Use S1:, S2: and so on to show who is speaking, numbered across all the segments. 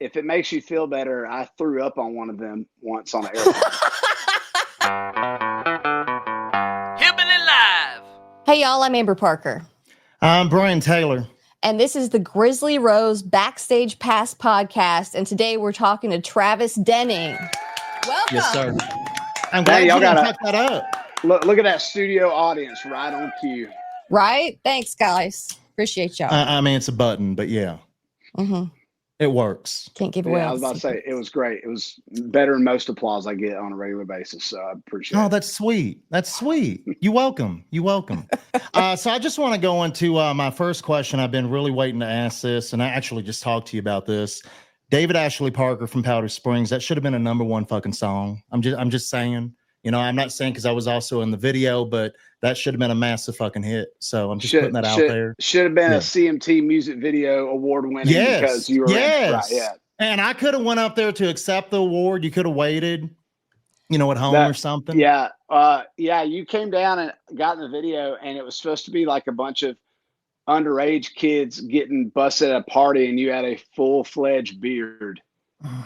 S1: if it makes you feel better, I threw up on one of them once on an airplane.
S2: Hillbilly Live.
S3: Hey, y'all, I'm Amber Parker.
S4: I'm Brian Taylor.
S3: And this is the Grizzly Rose Backstage Pass podcast. And today we're talking to Travis Denning. Welcome.
S4: Yes, sir. I'm glad
S1: y'all
S4: you didn't
S1: gotta-
S4: fuck that up.
S1: Look at that studio audience right on cue.
S3: Right? Thanks, guys. Appreciate y'all.
S4: I mean, it's a button, but yeah, it works.
S3: Can't give away.
S1: Yeah, I was about to say, it was great. It was better than most applause I get on a regular basis. So I appreciate it.
S4: Oh, that's sweet. That's sweet. You're welcome. You're welcome. So I just want to go into my first question. I've been really waiting to ask this, and I actually just talked to you about this. David Ashley Parker from Powder Springs. That should have been a #1 fucking song. I'm just saying. You know, I'm not saying because I was also in the video, but that should have been a massive fucking hit. So I'm just putting that out there.
S1: Should have been a CMT Music Video Award winning because you were right. Yeah.
S4: And I could have went up there to accept the award. You could have waited, you know, at home or something.
S1: Yeah. You came down and got in the video, and it was supposed to be like a bunch of underage kids getting busted at a party, and you had a full-fledged beard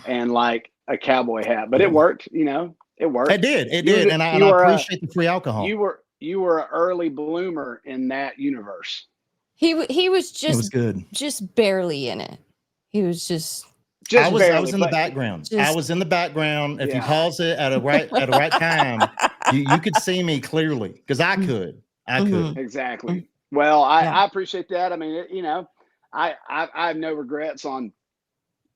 S1: and like a cowboy hat. But it worked, you know. It worked.
S4: It did. And I appreciate the free alcohol.
S1: You were an early bloomer in that universe.
S3: He was just,
S4: it was good.
S3: Just barely in it. He was just
S4: I was in the background. I was in the background. If you pause it at a right time, you could see me clearly because I could.
S1: Exactly. Well, I appreciate that. I mean, I have no regrets on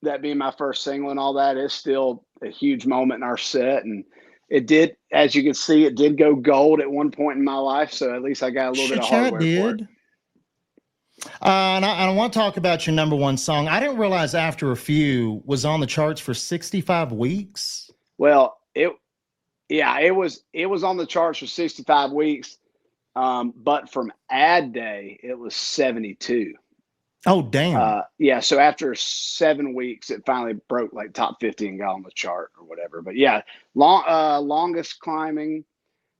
S1: that being my first single and all that. It's still a huge moment in our set, and it did, as you can see, it did go gold at one point in my life. So at least I got a little bit of hardware for it.
S4: And I want to talk about your #1 song. I didn't realize After a Few was on the charts for 65 weeks.
S1: Well, it was on the charts for 65 weeks. But from ad day, it was 72.
S4: Oh, damn.
S1: So after 7 weeks, it finally broke like top 50 and got on the chart or whatever. But yeah, longest climbing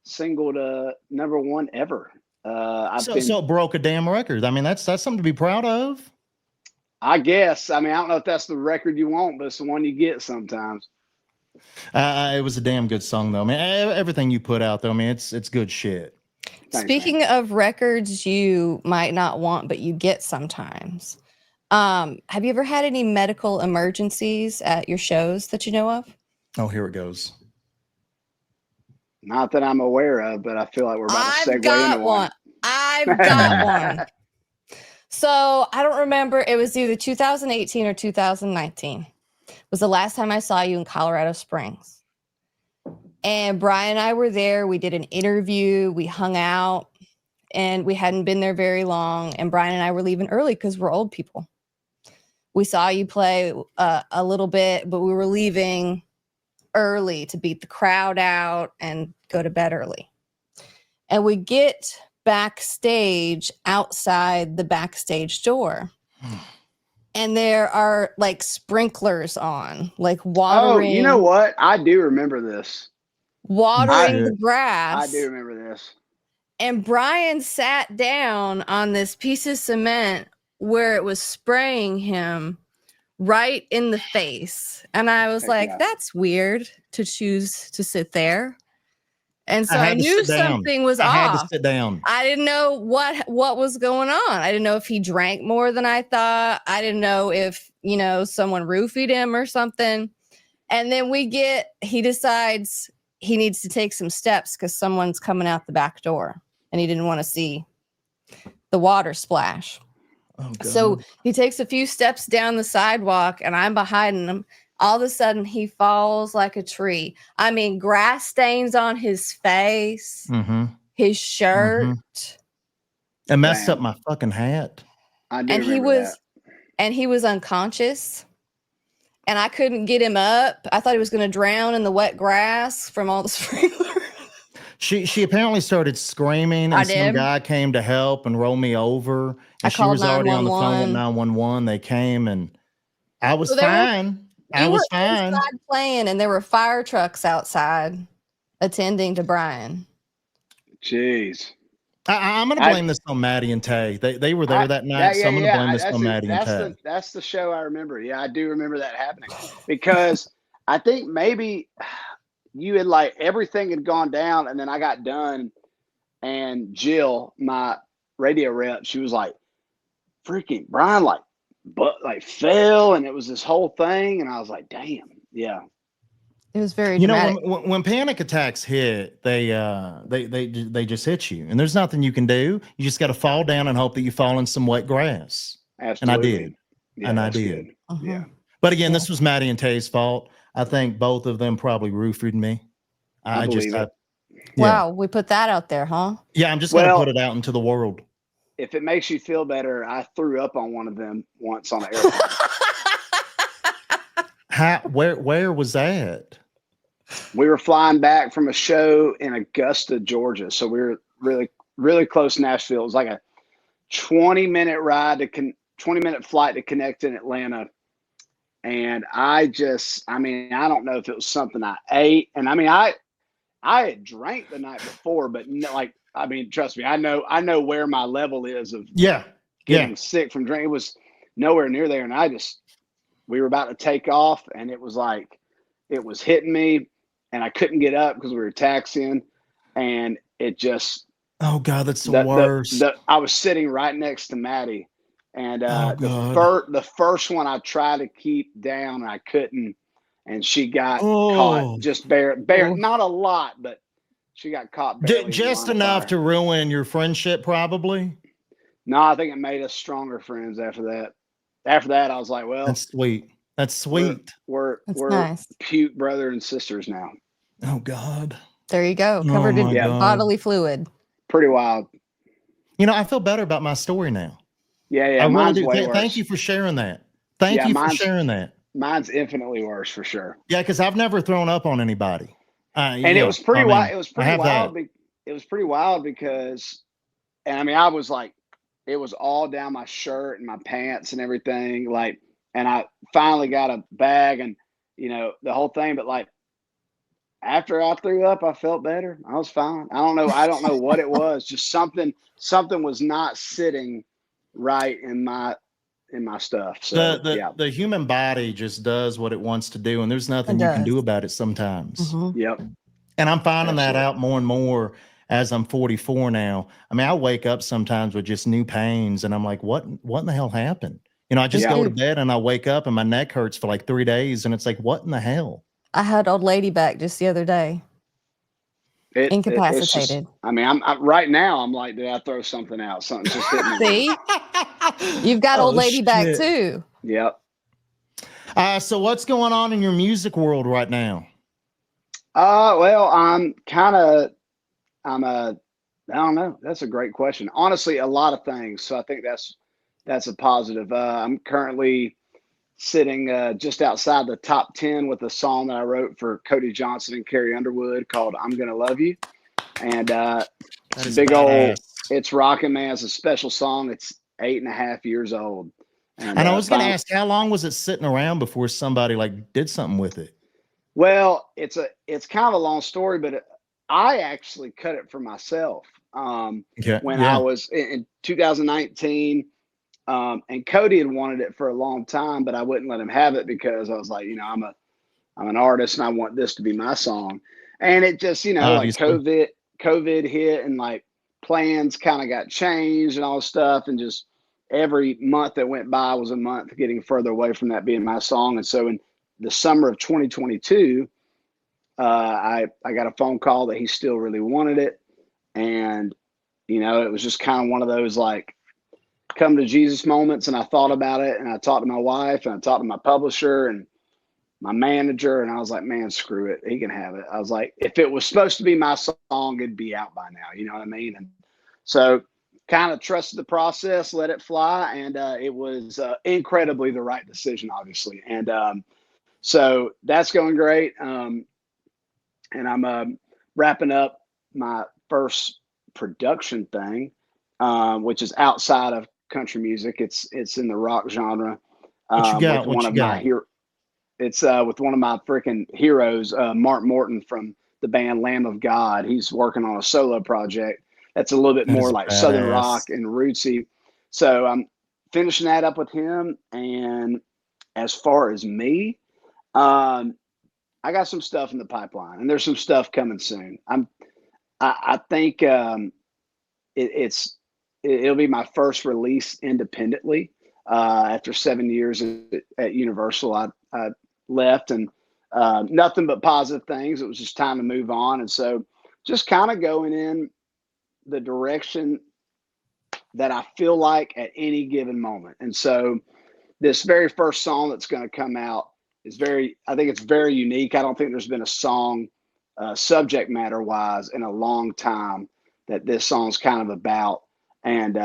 S1: single to #1 ever.
S4: So it broke a damn record. I mean, that's something to be proud of.
S1: I guess. I mean, I don't know if that's the record you want, but it's the one you get sometimes.
S4: It was a damn good song, though. I mean, everything you put out, though, I mean, it's good shit.
S3: Thanks, Speaking of records you might not want, but you get sometimes. Have you ever had any medical emergencies at your shows that you know of?
S4: Oh, here it goes.
S1: Not that I'm aware of, but I feel like we're about to segue into one.
S3: I've got one. So I don't remember. It was either 2018 or 2019. It was the last time I saw you in Colorado Springs. And Brian and I were there. We did an interview. We hung out. And we hadn't been there very long. And Brian and I were leaving early because we're old people. We saw you play a little bit, but we were leaving early to beat the crowd out and go to bed early. And we get backstage outside the backstage door. And there are like sprinklers on, like watering.
S1: Oh, you know what? I do remember this.
S3: Watering the grass.
S1: I do remember this.
S3: And Brian sat down on this piece of cement where it was spraying him right in the face. And I was that's weird to choose to sit there. And so I knew something was off.
S4: I had to sit down.
S3: I didn't know what was going on. I didn't know if he drank more than I thought. I didn't know if, someone roofied him or something. And then he decides he needs to take some steps because someone's coming out the back door and he didn't want to see the water splash. Oh, God. So he takes a few steps down the sidewalk and I'm behind him. All of a sudden, he falls like a tree. I mean, grass stains on his face, his shirt.
S4: It messed up my fucking hat.
S1: And
S3: he was unconscious. And I couldn't get him up. I thought he was going to drown in the wet grass from all the sprinklers.
S4: She apparently started screaming, and some guy came to help and roll me over. And she was already on the phone with 911. They came, and I was fine. I was fine.
S3: Playing, and there were fire trucks outside attending to Brian.
S1: Jeez.
S4: I'm going to blame this on Maddie and Tay. They were there that night, so I'm going to blame this on Maddie and Tay.
S1: That's the show I remember. Yeah, I do remember that happening because I think maybe you had like everything had gone down, and then I got done, and Jill, my radio rep, she was like, "Freaking Brian, like fell," and it was this whole thing, and I was like, "Damn, yeah."
S3: It was very dramatic.
S4: When panic attacks hit, they just hit you, and there's nothing you can do. You just got to fall down and hope that you fall in some wet grass.
S1: Absolutely.
S4: And I did.
S1: Yeah,
S4: and I did.
S3: Uh-huh.
S1: Yeah.
S4: But again, this was Maddie and Tay's fault. I think both of them probably roofied me.
S1: I believe it.
S3: Wow, we put that out there, huh?
S4: Yeah, I'm just going to put it out into the world.
S1: If it makes you feel better, I threw up on one of them once on an airplane.
S4: Where was that?
S1: We were flying back from a show in Augusta, Georgia. So we were really, really close to Nashville. It was like a 20-minute ride 20-minute flight to connect in Atlanta. And I don't know if it was something I ate. And I had drank the night before, but trust me, I know where my level is of getting sick from drinking. It was nowhere near there. And we were about to take off, and it was like, it was hitting me, and I couldn't get up because we were taxiing, and it just.
S4: Oh God, that's the worst.
S1: I was sitting right next to Maddie, and the first one I tried to keep down, and I couldn't, and she got caught just bare, not a lot, but she got caught
S4: just enough to ruin your friendship, probably.
S1: No, I think it made us stronger friends after that. After that, I was like, well,
S4: that's sweet. That's sweet.
S1: We're
S3: nice.
S1: puke brother and sisters now.
S4: Oh God.
S3: There you go. Covered in bodily fluid.
S1: Pretty wild.
S4: I feel better about my story now.
S1: Yeah.
S4: I really do. Thank you for sharing that. Thank you for sharing that.
S1: Mine's infinitely worse for sure.
S4: Yeah, because I've never thrown up on anybody.
S1: And it was pretty wild. It was pretty wild. It was pretty wild because, and I was like, it was all down my shirt and my pants and everything. Like, and I finally got a bag and, the whole thing. But like, after I threw up, I felt better. I was fine. I don't know what it was. Just something was not sitting right in my stuff. So
S4: the human body just does what it wants to do, and there's nothing you can do about it sometimes.
S3: Mm-hmm.
S1: Yep.
S4: And I'm finding that out more and more as I'm 44 now. I wake up sometimes with just new pains, and I'm like, what in the hell happened? I just go to bed and I wake up and my neck hurts for like 3 days, and it's like, what in the hell?
S3: I had old lady back just the other day. Incapacitated.
S1: I'm right now. I'm like, did I throw something out? Something just hit me.
S3: See, you've got old lady back too.
S1: Yep.
S4: So what's going on in your music world right now?
S1: Well, I don't know. That's a great question. Honestly, a lot of things. So I think that's a positive. I'm currently sitting just outside the top 10 with a song that I wrote for Cody Johnson and Carrie Underwood called "I'm Gonna Love You," and it's a big old. It's rocking, man. It's a special song. It's 8.5 years old. And
S4: I was going to ask, how long was it sitting around before somebody did something with it?
S1: Well, it's kind of a long story, but I actually cut it for myself when I was in 2019. And Cody had wanted it for a long time, but I wouldn't let him have it because I was like, I'm an artist and I want this to be my song. And it just, like COVID hit and like plans kind of got changed and all this stuff. And just every month that went by was a month getting further away from that being my song. And so in the summer of 2022, I got a phone call that he still really wanted it. And, it was just kind of one of those like, come to Jesus moments. And I thought about it, and I talked to my wife, and I talked to my publisher and my manager, and I was like, man, screw it. He can have it. I was like, if it was supposed to be my song, it'd be out by now. You know what I mean? And so kind of trusted the process, let it fly. And it was incredibly the right decision, obviously. And so that's going great. And I'm wrapping up my first production thing, which is outside of country music. It's in the rock genre.
S4: What you got?
S1: It's with one of my freaking heroes, Mark Morton from the band Lamb of God. He's working on a solo project that's a little bit
S4: That
S1: more
S4: is
S1: like Southern
S4: badass.
S1: rock and rootsy. So I'm finishing that up with him. And as far as me, I got some stuff in the pipeline, and there's some stuff coming soon. I think it'll be my first release independently. After 7 years at Universal, I left, and nothing but positive things. It was just time to move on, and so just kind of going in the direction that I feel like at any given moment. And so this very first song that's going to come out is I think it's very unique. I don't think there's been a song subject matter wise in a long time that this song's kind of about. And,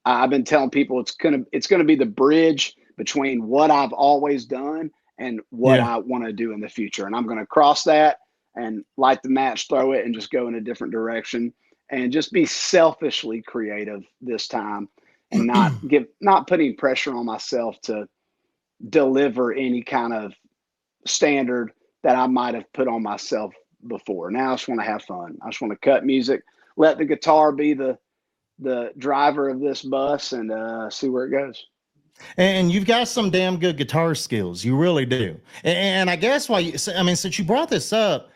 S1: I've been telling people it's going to be the bridge between what I've always done and what I want to do in the future. And I'm going to cross that and light the match, throw it, and just go in a different direction and just be selfishly creative this time, and not putting pressure on myself to deliver any kind of standard that I might have put on myself before. Now I just want to have fun. I just want to cut music, let the guitar be the driver of this bus, and see where it goes.
S4: And you've got some damn good guitar skills. You really do. And I guess since you brought this up,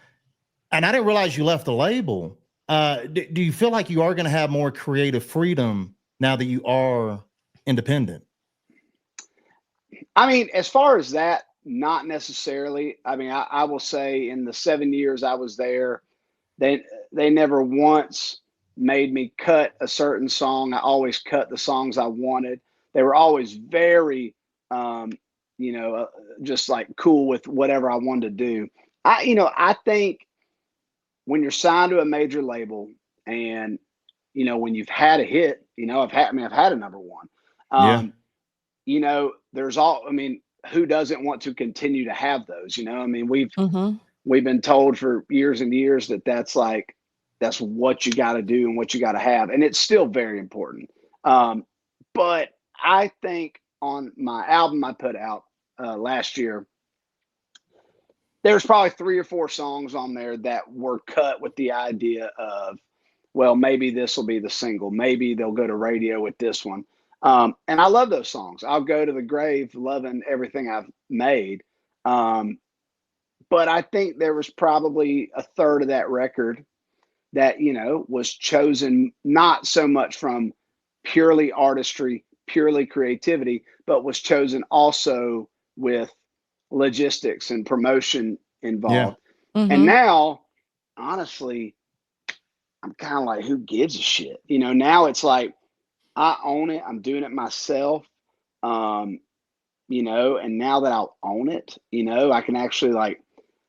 S4: and I didn't realize you left the label, do you feel like you are going to have more creative freedom now that you are independent?
S1: I mean, as far as that, not necessarily. I mean, I will say in the 7 years I was there, they never once made me cut a certain song. I always cut the songs I wanted. They were always very, just like cool with whatever I wanted to do. I think when you're signed to a major label, and when you've had a hit, I've had a number one. Who doesn't want to continue to have those? We've been told for years and years that's what you got to do and what you got to have, and it's still very important. But I think on my album I put out last year, there's probably 3 or 4 songs on there that were cut with the idea of, well, maybe this will be the single. Maybe they'll go to radio with this one. And I love those songs. I'll go to the grave loving everything I've made. But I think there was probably a third of that record that, was chosen not so much from purely artistry, purely creativity, but was chosen also with logistics and promotion involved. And now, honestly, I'm kind of like, who gives a shit? Now it's like, I own it. I'm doing it myself. And now that I'll own it, I can actually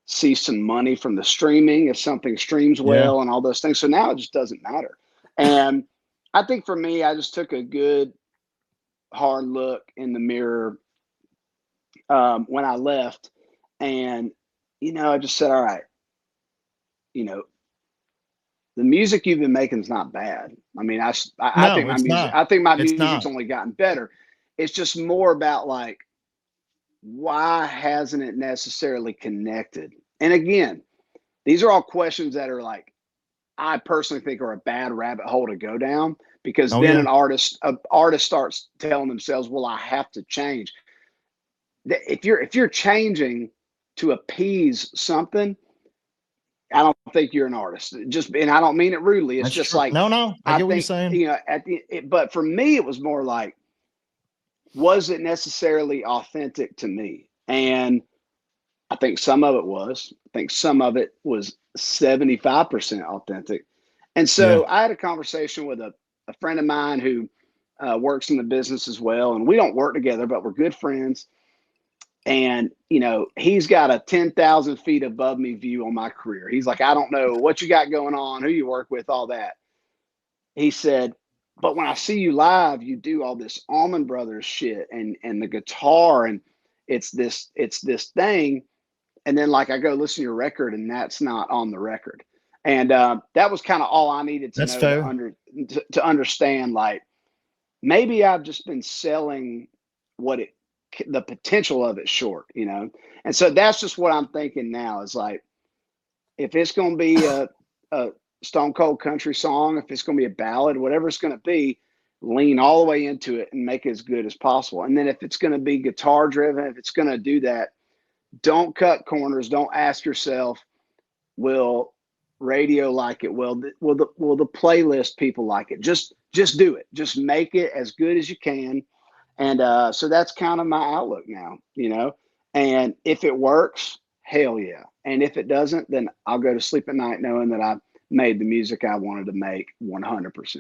S1: see some money from the streaming if something streams well and all those things. So now it just doesn't matter. And I think for me, I just took a good hard look in the mirror when I left, and I just said, all right, the music you've been making is not bad. I mean, I think my music's only gotten better. It's just more about why hasn't it necessarily connected? And again, these are all questions that are I personally think are a bad rabbit hole to go down, because an artist starts telling themselves, well, I have to change. If you're changing to appease something, I don't think you're an artist. And I don't mean it rudely. It's just
S4: no, I get what you're saying.
S1: But for me, it was more was it necessarily authentic to me? And I think some of it was. I think some of it was 75% authentic. And so I had a conversation with a friend of mine who works in the business as well, and we don't work together, but we're good friends. And, he's got a 10,000 feet above me view on my career. He's like, I don't know what you got going on, who you work with, all that. He said, but when I see you live, you do all this Allman Brothers shit and the guitar, and it's this thing. And then I go listen to your record, and that's not on the record. And that was kind of all I needed to know to understand, maybe I've just been selling the potential of it short, And so that's just what I'm thinking now is if it's going to be stone cold country song, if it's going to be a ballad, whatever it's going to be, lean all the way into it and make it as good as possible. And then if it's going to be guitar driven, if it's going to do that, don't cut corners. Don't ask yourself, will radio like it? Will the playlist people like it? Just do it. Just make it as good as you can. And so that's kind of my outlook now, you know. And if it works, hell yeah. And if it doesn't, then I'll go to sleep at night knowing that I made the music I wanted to make 100%.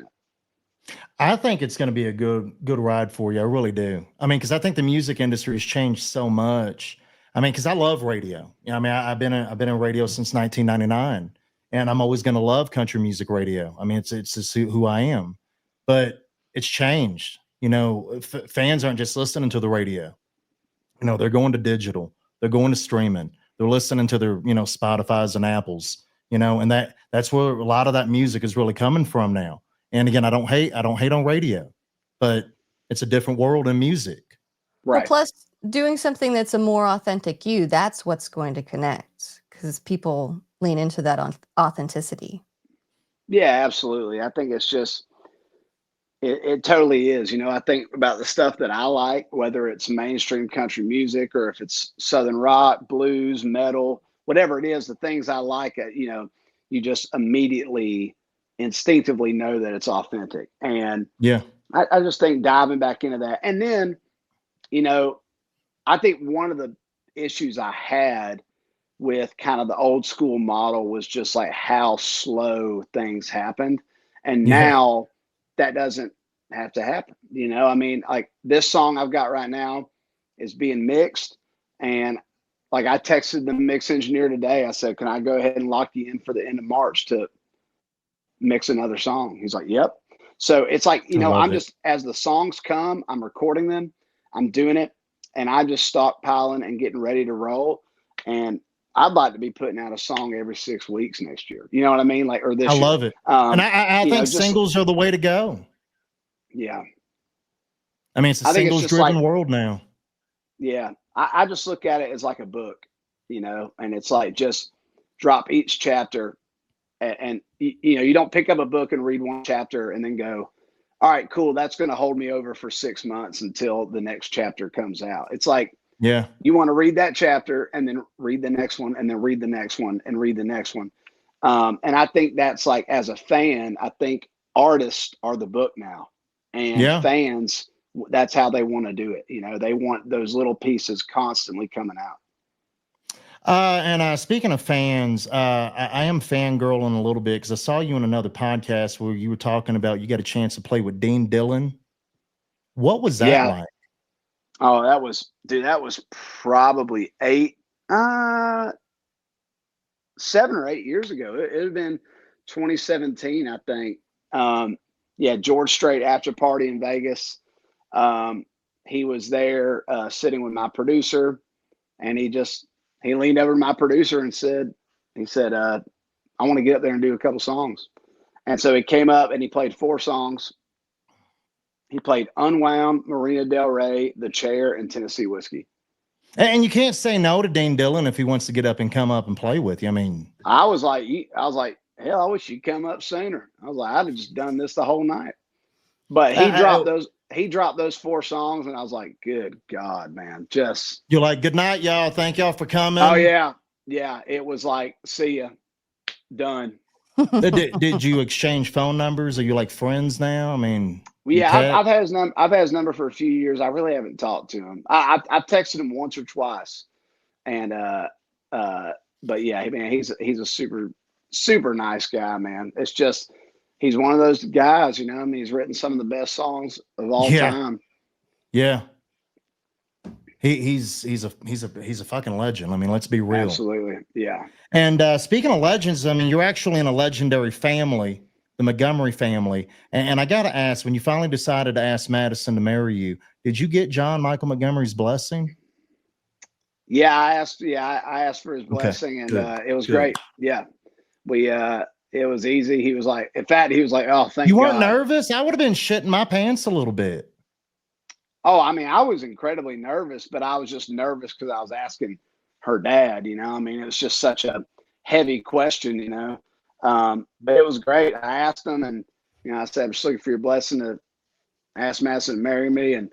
S4: I think it's going to be a good ride for you. I really do. I mean, because I think the music industry has changed so much. I mean, because I love radio. You know, I mean, I've been in radio since 1999, and I'm always going to love country music radio. I mean, it's just who I am. But it's changed. You know, fans aren't just listening to the radio. You know, they're going to digital. They're going to streaming. They're listening to their, you know, Spotify's and Apples. You know, and that's where a lot of that music is really coming from now. And again, I don't hate on radio, but it's a different world in music.
S1: Right.
S3: Well, plus doing something that's a more authentic you, that's what's going to connect, because people lean into that on authenticity.
S1: Yeah, absolutely. I think it's just, it totally is. You know, I think about the stuff that I like, whether it's mainstream country music or if it's Southern rock, blues, metal, whatever it is, the things I like, you know, you just immediately instinctively know that it's authentic. And
S4: yeah,
S1: I just think diving back into that. And then, you know, I think one of the issues I had with kind of the old school model was just like how slow things happened. And now that doesn't have to happen. You know, I mean, like this song I've got right now is being mixed. And like I texted the mix engineer today. I said, can I go ahead and lock you in for the end of March to mix another song? He's like, yep. So it's like, you know, I'm just, as the songs come, I'm recording them, I'm doing it, and I'm just stockpiling and getting ready to roll. And I'd like to be putting out a song every 6 weeks next year. You know what I mean? Like, or this year.
S4: I love it. And I think singles are the way to go.
S1: Yeah.
S4: I mean, it's a singles driven world now.
S1: Yeah. I just look at it as like a book, you know, and it's like just drop each chapter. And you know, you don't pick up a book and read one chapter and then go, all right, cool, that's going to hold me over for 6 months until the next chapter comes out. It's like,
S4: yeah,
S1: you want to read that chapter and then read the next one and then read the next one and read the next one. And I think that's like, as a fan, I think artists are the book now, and fans, that's how they want to do it. You know, they want those little pieces constantly coming out.
S4: And speaking of fans, I am fangirling a little bit because I saw you in another podcast where you were talking about you got a chance to play with Dean Dillon. What was that like?
S1: Oh, that was probably 7 or 8 years ago. It had been 2017, I think. George Strait after party in Vegas. He was there sitting with my producer, and he leaned over to my producer and said, I want to get up there and do a couple songs. And so he came up and he played 4 songs. He played Unwound, Marina Del Rey, The Chair, and Tennessee Whiskey.
S4: And you can't say no to Dean Dillon if he wants to get up and come up and play with you. I mean,
S1: I was like, hell, I wish you'd come up sooner. I was like, I'd have just done this the whole night. But he dropped those 4 songs, and I was like, good God, man. You're
S4: like, good night, y'all. Thank y'all for coming.
S1: Oh, yeah. Yeah. It was like, see ya. Done.
S4: Did you exchange phone numbers? Are you like friends now? I mean,
S1: I've had his number for a few years. I really haven't talked to him. I've texted him once or twice, and but yeah, man, he's a super nice guy, man. It's just he's one of those guys, you know. I mean, he's written some of the best songs of all time.
S4: Yeah. He's a fucking legend. I mean, let's be real.
S1: Absolutely. Yeah.
S4: And speaking of legends, I mean, you're actually in a legendary family, the Montgomery family. And I got to ask, when you finally decided to ask Madison to marry you, did you get John Michael Montgomery's blessing?
S1: Yeah, I asked for his blessing, and it was great. Yeah. It was easy. He was like, oh, thank God.
S4: You weren't nervous? I would have been shitting my pants a little bit.
S1: Oh, I mean, I was incredibly nervous, but I was just nervous because I was asking her dad, you know. I mean, it was just such a heavy question, you know. But it was great. I asked him, and I said, I'm just looking for your blessing to ask Madison to marry me, and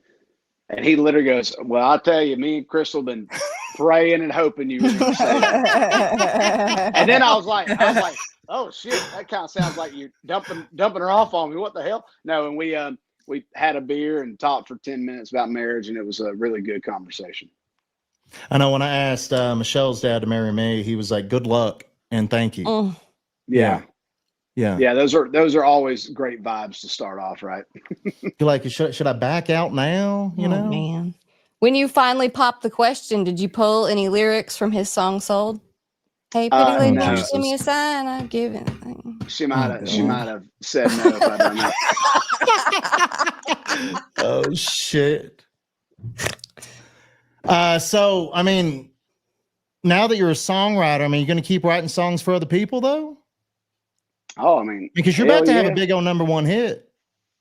S1: he literally goes, well, I'll tell you, me and Crystal been praying and hoping you were going to say that. And then I was like, oh shit, that kind of sounds like you're dumping her off on me. What the hell? No, and we had a beer and talked for 10 minutes about marriage, and it was a really good conversation.
S4: I know when I asked Michelle's dad to marry me, he was like, good luck and thank you.
S1: Yeah.
S4: Yeah.
S1: Those are always great vibes to start off, right?
S4: You're like, should I back out now? You know,
S3: man. When you finally popped the question, did you pull any lyrics from his song "Sold"? Hey, pretty lady,
S1: no.
S3: won't you give me a sign? I give it.
S1: She might have said no if I'd done that.
S4: Oh shit. So I mean, now that you're a songwriter, I mean, you're going to keep writing songs for other people, though.
S1: Oh, I mean,
S4: because you're about to have a big old #1 hit.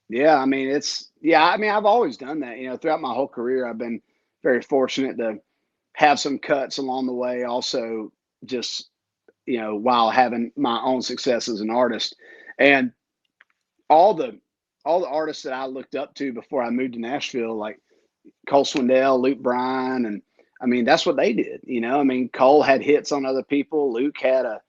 S1: Yeah, I mean, I've always done that. Throughout my whole career, I've been very fortunate to have some cuts along the way. Also, just while having my own success as an artist, and all the artists that I looked up to before I moved to Nashville, like Cole Swindell, Luke Bryan, and I mean, that's what they did. I mean, Cole had hits on other people. Luke had a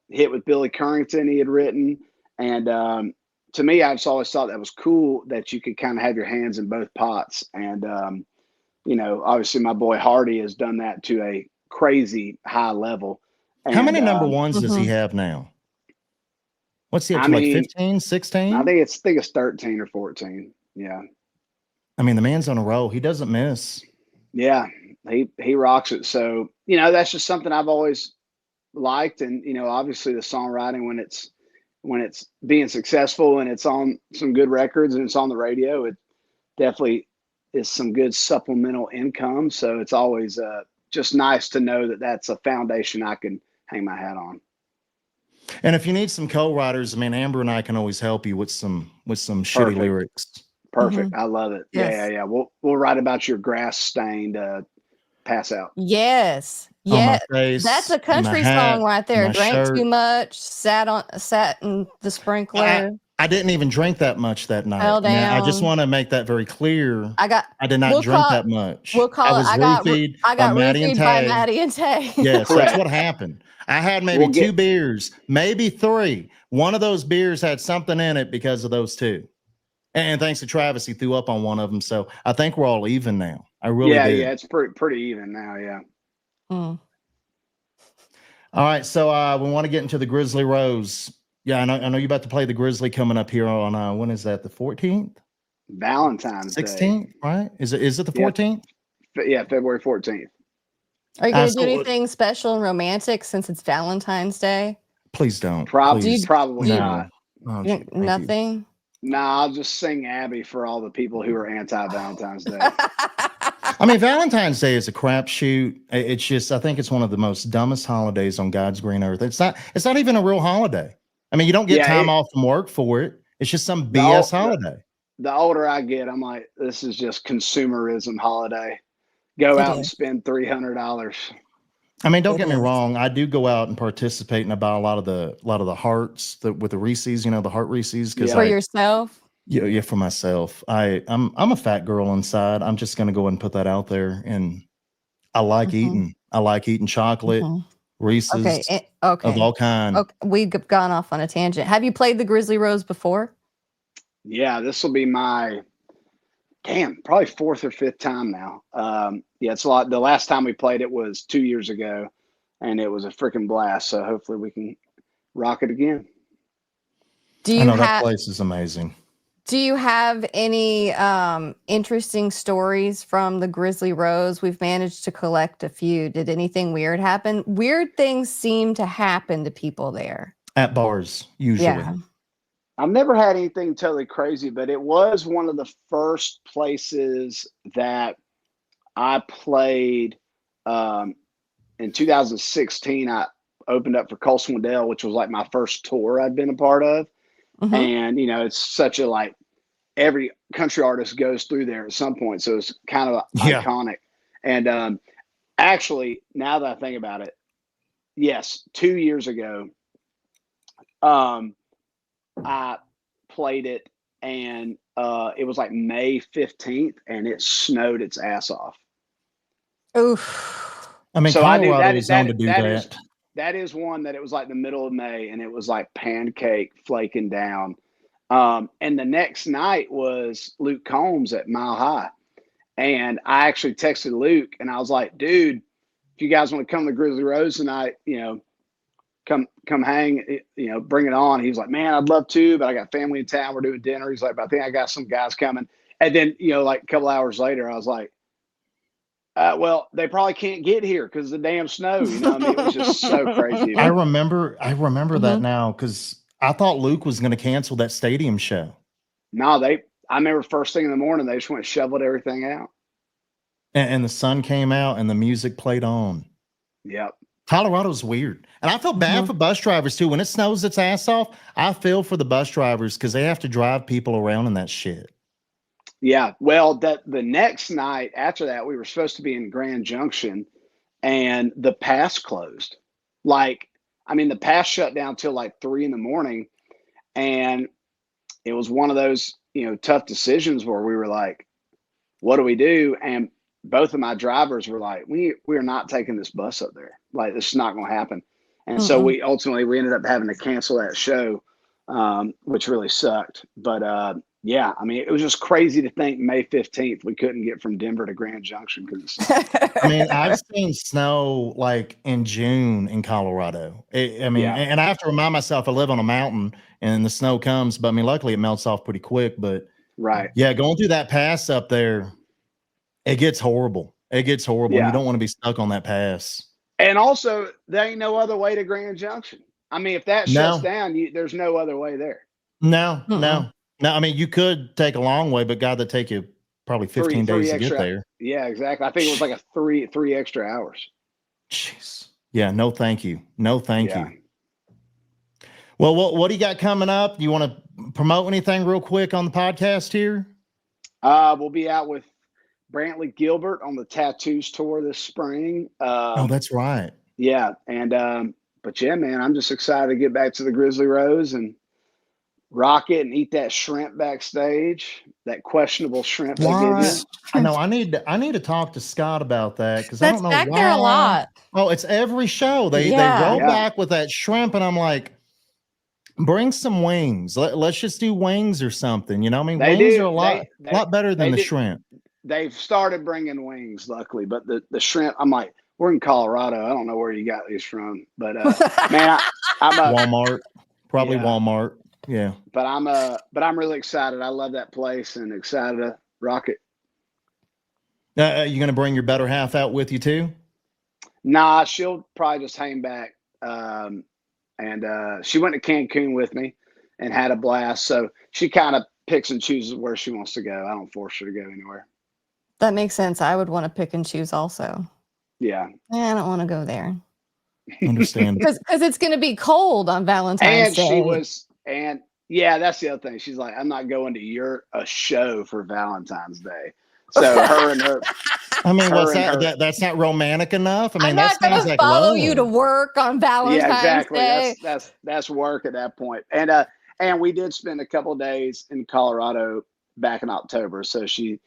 S1: hit with Billy Currington he had written, and to me, I just always thought that was cool that you could kind of have your hands in both pots. And obviously my boy Hardy has done that to a crazy high level. And,
S4: how many #1s does he have now? What's he up to, like 15, 16?
S1: I think it's 13 or 14. Yeah.
S4: I mean, the man's on a roll. He doesn't miss.
S1: Yeah, he rocks it. So, that's just something I've always liked. And, obviously the songwriting, when it's being successful and it's on some good records and it's on the radio, it definitely is some good supplemental income. So it's always just nice to know that that's a foundation I can hang my hat on.
S4: And if you need some co-writers, I mean, Amber and I can always help you with some shitty lyrics.
S1: Perfect. I love it. Yes. Yeah. We'll write about your grass stained pass out.
S3: Yes. Yeah. That's a country song right there. Drank too much, sat in the sprinkler.
S4: I didn't even drink that much that night.
S3: Fell down.
S4: I just want to make that very clear. I did not drink that much.
S3: I got roofied by Maddie and Tay.
S4: Yes, that's what happened. I had maybe 2 beers, maybe 3. One of those beers had something in it because of those 2. And thanks to Travis, he threw up on one of them. So I think we're all even now. I really did.
S1: Yeah, it's pretty even now. Yeah.
S3: Mm.
S4: All right, so we want to get into the Grizzly Rose. Yeah, I know you're about to play the Grizzly coming up here on when is that? The 14th?
S1: Valentine's
S4: 16th,
S1: Day.
S4: Right? Is it the 14th?
S1: Yeah, February 14th.
S3: Are you going to do anything special and romantic since it's Valentine's Day?
S4: Please don't.
S1: Probably
S4: no.
S1: not.
S4: Oh,
S3: nothing.
S1: No, I'll just sing Abby for all the people who are anti-Valentine's Day.
S4: I mean, Valentine's Day is a crapshoot. It's just, I think it's one of the most dumbest holidays on God's green earth. It's not even a real holiday. I mean, you don't get time off from work for it. It's just some BS holiday.
S1: The older I get, I'm like, this is just consumerism holiday. Go out and spend $300.
S4: I mean, don't get me wrong. I do go out and participate and I buy a lot of the hearts with the Reese's, the heart Reese's.
S3: For yourself?
S4: Yeah, for myself. I'm a fat girl inside. I'm just gonna go ahead and put that out there. And I like eating. I like eating chocolate, Reese's,
S3: okay,
S4: of all kinds.
S3: Okay, we've gone off on a tangent. Have you played the Grizzly Rose before?
S1: Yeah, this will be my probably 4th or 5th time now. Yeah, it's a lot. The last time we played it was 2 years ago, and it was a freaking blast. So hopefully we can rock it again.
S4: That place is amazing.
S3: Do you have any interesting stories from the Grizzly Rose? We've managed to collect a few. Did anything weird happen? Weird things seem to happen to people there.
S4: At bars, usually.
S3: Yeah.
S1: I've never had anything totally crazy, but it was one of the first places that I played in 2016. I opened up for Cole Swindell, which was like my first tour I'd been a part of. And, it's such a every country artist goes through there at some point. So it's kind of iconic. And actually, now that I think about it, yes, 2 years ago, I played it, and it was like May 15th, and it snowed its ass off.
S3: Oof.
S4: I mean,
S1: So I knew
S4: Colorado is known to do that.
S1: That is one that it was like the middle of May, and it was like pancake flaking down. And the next night was Luke Combs at Mile High. And I actually texted Luke, and I was like, dude, if you guys want to come to Grizzly Rose tonight, come hang, bring it on. He was like, man, I'd love to, but I got family in town. We're doing dinner. He's like, but I think I got some guys coming. And then, like a couple hours later, I was like, well, they probably can't get here because of the damn snow. I mean, it was just so crazy.
S4: I remember that now because I thought Luke was going to cancel that stadium show.
S1: No, I remember first thing in the morning, they just went and shoveled everything out.
S4: And the sun came out and the music played on.
S1: Yep.
S4: Colorado's weird. And I feel bad for bus drivers too. When it snows its ass off, I feel for the bus drivers because they have to drive people around in that shit.
S1: Yeah. Well, the next night after that, we were supposed to be in Grand Junction, and the pass closed. The pass shut down till like 3 a.m. And it was one of those, tough decisions where we were like, what do we do? And both of my drivers were like, we are not taking this bus up there. Like, this is not going to happen. And so we ended up having to cancel that show, which really sucked. But yeah, I mean, it was just crazy to think May 15th we couldn't get from Denver to Grand Junction because
S4: I mean, I've seen snow like in June in Colorado. And I have to remind myself I live on a mountain and the snow comes, but I mean, luckily it melts off pretty quick. But
S1: right,
S4: yeah, going through that pass up there, it gets horrible. It gets horrible.
S1: Yeah.
S4: You don't want to be stuck on that pass.
S1: And also, there ain't no other way to Grand Junction. I mean, if that shuts down, there's no other way there.
S4: No. I mean, you could take a long way, but God, that'd take you probably 15 days to get there.
S1: Yeah, exactly. I think it was like a three extra hours.
S4: Jeez. Yeah, no thank you. No thank you. Well, what do you got coming up? You want to promote anything real quick on the podcast here?
S1: We'll be out with Brantley Gilbert on the Tattoos tour this spring.
S4: Oh, that's right.
S1: Yeah. And but yeah, man, I'm just excited to get back to the Grizzly Rose and rock it and eat that shrimp backstage, that questionable shrimp.
S4: What? I know. I need to talk to Scott about that because I don't know
S3: back
S4: why.
S3: There a lot.
S4: Oh, it's every show they roll back with that shrimp, and I'm like, bring some wings. Let's just do wings or something. I mean, wings are a lot better than the shrimp.
S1: They've started bringing wings, luckily, but the shrimp. I'm like, we're in Colorado. I don't know where you got these from, but man, I'm
S4: Walmart, probably Walmart. Yeah,
S1: but I'm really excited. I love that place and excited to rock it.
S4: You gonna bring your better half out with you too?
S1: Nah, she'll probably just hang back. And she went to Cancun with me and had a blast. So she kind of picks and chooses where she wants to go. I don't force her to go anywhere.
S3: That makes sense. I would want to pick and choose also.
S1: Yeah.
S3: I don't want to go there.
S4: Understand.
S3: Because it's going to be cold on Valentine's Day.
S1: That's the other thing. She's like, I'm not going to a show for Valentine's Day. So her and her.
S4: I mean, that's not romantic enough. I mean,
S3: I'm not going to follow you to work on Valentine's Day.
S1: That's work at that point. And we did spend a couple of days in Colorado back in October. So she's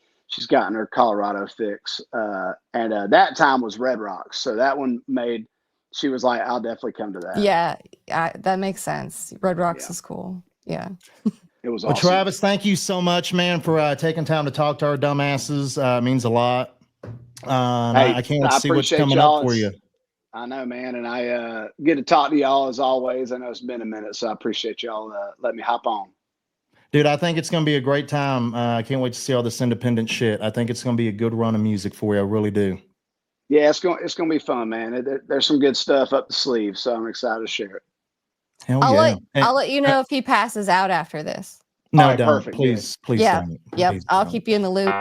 S1: gotten her Colorado fix. And that time was Red Rocks. So that one she was like, I'll definitely come to that.
S3: Yeah, that makes sense. Red Rocks is cool. Yeah.
S1: It was awesome.
S4: Well, Travis, thank you so much, man, for taking time to talk to our dumbasses. It means a lot. I can't wait to see what's coming up for you.
S1: I know, man. And I get to talk to y'all as always. I know it's been a minute, so I appreciate y'all letting me hop on.
S4: Dude, I think it's going to be a great time. I can't wait to see all this independent shit. I think it's going to be a good run of music for you. I really do.
S1: Yeah, it's going to be fun, man. There's some good stuff up the sleeve, so I'm excited to share it.
S3: I'll let you know if he passes out after this.
S4: No,
S1: right,
S4: don't.
S1: Perfect.
S4: Please
S3: yeah.
S4: don't.
S3: Yep.
S4: Please
S3: I'll
S4: don't.
S3: keep you in the loop.